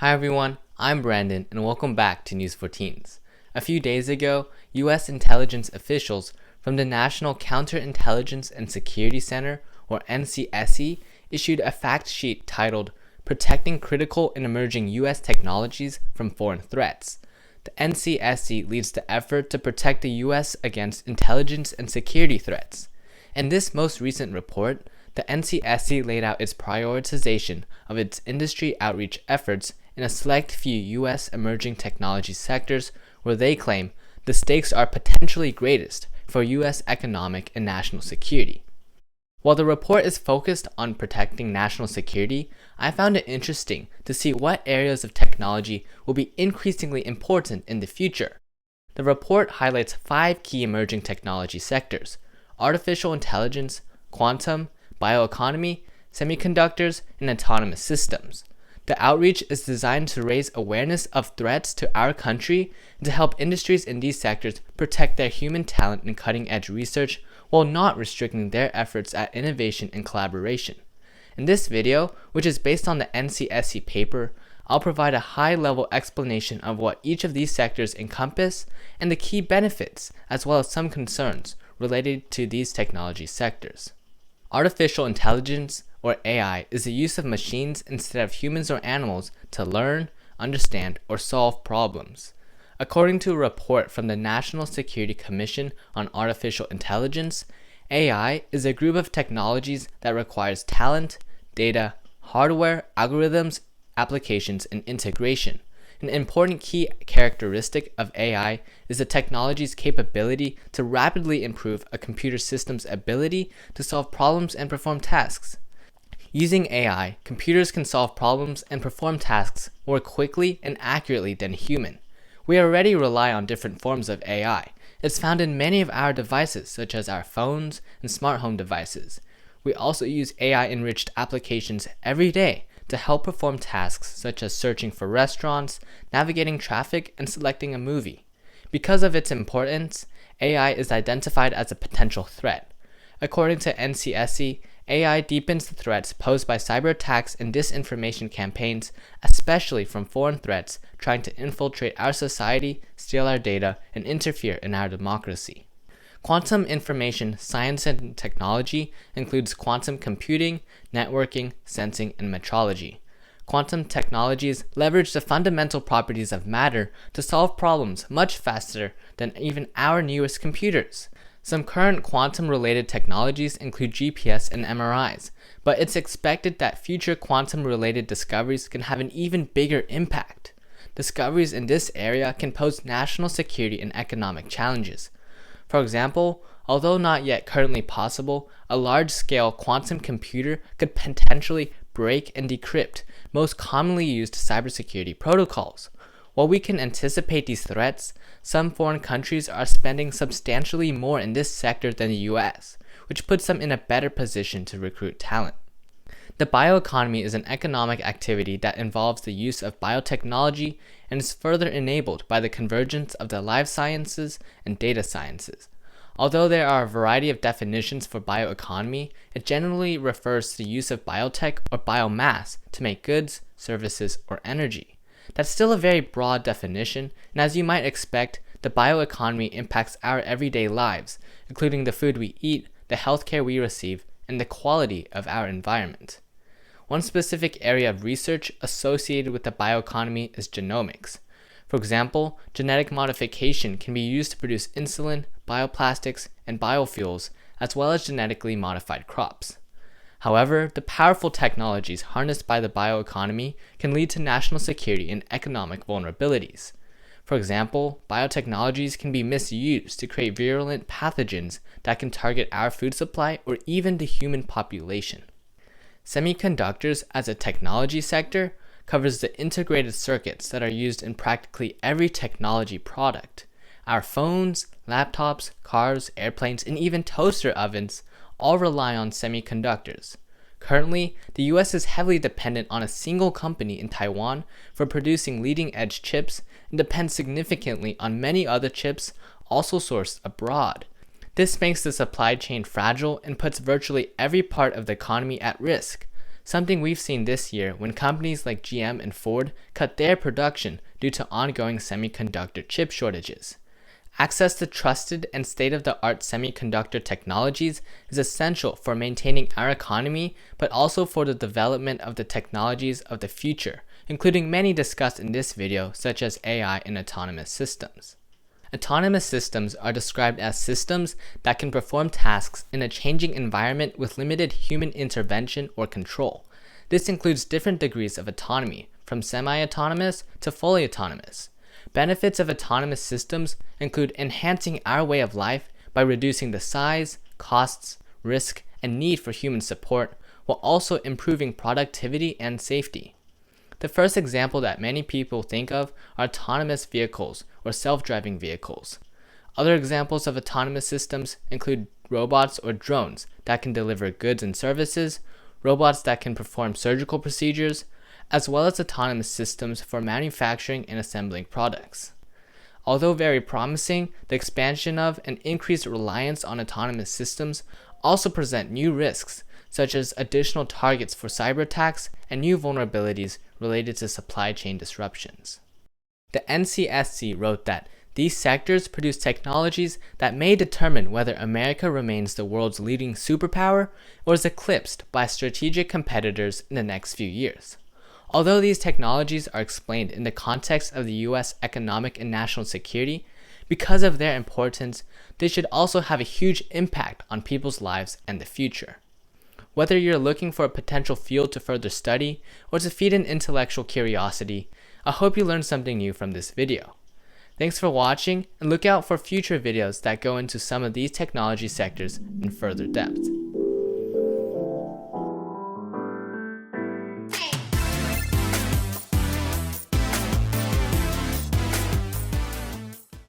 Hi everyone, I'm Brandon and welcome back to NewsForTeens. A few days ago, U.S. intelligence officials from the National Counterintelligence and Security Center, or NCSC, issued a fact sheet titled Protecting Critical and Emerging U.S. Technologies from Foreign Threats. The NCSC leads the effort to protect the U.S. against intelligence and security threats. In this most recent report, the NCSC laid out its prioritization of its industry outreach efforts in a select few U.S. emerging technology sectors where they claim the stakes are potentially greatest for U.S. economic and national security. While the report is focused on protecting national security, I found it interesting to see what areas of technology will be increasingly important in the future. The report highlights 5 key emerging technology sectors: artificial intelligence, quantum, bioeconomy, semiconductors, and autonomous systems. The outreach is designed to raise awareness of threats to our country and to help industries in these sectors protect their human talent and cutting-edge research while not restricting their efforts at innovation and collaboration. In this video, which is based on the NCSC paper, I'll provide a high-level explanation of what each of these sectors encompass and the key benefits, as well as some concerns related to these technology sectors. Artificial intelligence, or AI, is the use of machines instead of humans or animals to learn, understand, or solve problems. According to a report from the National Security Commission on Artificial Intelligence, AI is a group of technologies that requires talent, data, hardware, algorithms, applications, and integration. An important key characteristic of AI is the technology's capability to rapidly improve a computer system's ability to solve problems and perform tasks. Using AI, computers can solve problems and perform tasks more quickly and accurately than human. We already rely on different forms of AI. It's found in many of our devices, such as our phones and smart home devices. We also use AI-enriched applications every day to help perform tasks such as searching for restaurants, navigating traffic, and selecting a movie. Because of its importance, AI is identified as a potential threat. According to NCSC, AI deepens the threats posed by cyber attacks and disinformation campaigns, especially from foreign threats trying to infiltrate our society, steal our data, and interfere in our democracy. Quantum information science and technology includes quantum computing, networking, sensing, and metrology. Quantum technologies leverage the fundamental properties of matter to solve problems much faster than even our newest computers. Some current quantum-related technologies include GPS and MRIs, but it's expected that future quantum-related discoveries can have an even bigger impact. Discoveries in this area can pose national security and economic challenges. For example, although not yet currently possible, a large-scale quantum computer could potentially break and decrypt most commonly used cybersecurity protocols. While we can anticipate these threats, some foreign countries are spending substantially more in this sector than the US, which puts them in a better position to recruit talent. The bioeconomy is an economic activity that involves the use of biotechnology and is further enabled by the convergence of the life sciences and data sciences. Although there are a variety of definitions for bioeconomy, it generally refers to the use of biotech or biomass to make goods, services, or energy. That's still a very broad definition, and as you might expect, the bioeconomy impacts our everyday lives, including the food we eat, the healthcare we receive, and the quality of our environment. One specific area of research associated with the bioeconomy is genomics. For example, genetic modification can be used to produce insulin, bioplastics, and biofuels, as well as genetically modified crops. However, the powerful technologies harnessed by the bioeconomy can lead to national security and economic vulnerabilities. For example, biotechnologies can be misused to create virulent pathogens that can target our food supply or even the human population. Semiconductors as a technology sector covers the integrated circuits that are used in practically every technology product. Our phones, laptops, cars, airplanes, and even toaster ovens all rely on semiconductors. Currently, the US is heavily dependent on a single company in Taiwan for producing leading-edge chips and depends significantly on many other chips also sourced abroad. This makes the supply chain fragile and puts virtually every part of the economy at risk. something we've seen this year when companies like GM and Ford cut their production due to ongoing semiconductor chip shortages. Access to trusted and state-of-the-art semiconductor technologies is essential for maintaining our economy, but also for the development of the technologies of the future, including many discussed in this video, such as AI and autonomous systems. Autonomous systems are described as systems that can perform tasks in a changing environment with limited human intervention or control. This includes different degrees of autonomy, from semi-autonomous to fully autonomous. Benefits of autonomous systems include enhancing our way of life by reducing the size, costs, risk, and need for human support, while also improving productivity and safety. The first example that many people think of are autonomous vehicles or self-driving vehicles. Other examples of autonomous systems include robots or drones that can deliver goods and services, robots that can perform surgical procedures, as well as autonomous systems for manufacturing and assembling products. Although very promising, the expansion of and increased reliance on autonomous systems also present new risks, such as additional targets for cyber attacks and new vulnerabilities related to supply chain disruptions. The NCSC wrote that these sectors produce technologies that may determine whether America remains the world's leading superpower or is eclipsed by strategic competitors in the next few years. Although these technologies are explained in the context of the US economic and national security, because of their importance, they should also have a huge impact on people's lives and the future. Whether you're looking for a potential field to further study or to feed an intellectual curiosity, I hope you learned something new from this video. Thanks for watching, and look out for future videos that go into some of these technology sectors in further depth.